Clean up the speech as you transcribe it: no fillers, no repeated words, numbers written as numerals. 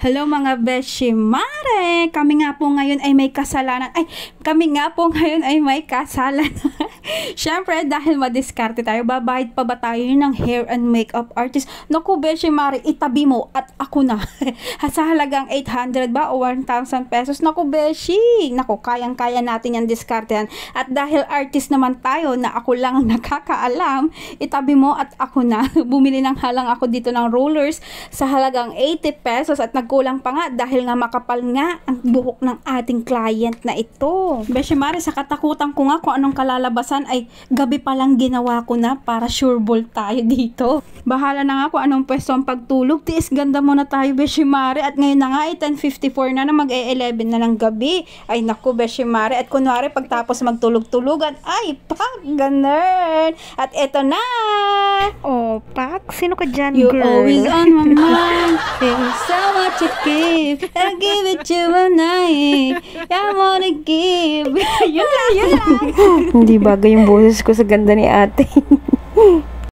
Hello mga beshi mare! Kami nga po ngayon ay may kasalanan. Siyempre, dahil madiskarte tayo, babayad pa ba tayo ng hair and makeup artist? Naku, beshi mare, itabi mo at ako na. Sa halagang 800 ba o 1,000 pesos? Naku, beshi! Naku, kayang-kaya natin yung diskartehan. At dahil artist naman tayo na ako lang ang nakakaalam, itabi mo at ako na. Bumili ng halang ako dito ng rollers sa halagang 80 pesos at nagkulang pa nga dahil nga makapal nga ang buhok ng ating client na ito. Beshi mare, sa katakutan ko nga kung anong kalalabasan ay gabi pa lang ginawa ko na para sure ball tayo dito. Bahala na nga kung anong pwesto ang pagtulog. Tiis ganda muna tayo, beshi mare. At ngayon na nga ay 10:54 na mag-11 na ng gabi. Ay naku, beshi mare. At kunwari pagtapos magtulog-tulugan, ay pak, ganun. At eto na. Oh, Pak, sino ka dyan, You girl? always on my mind. There's so much to give. I'll give it to you a night. I wanna give. Yun lang. Hindi bagay yung boses ko sa ganda ni ate.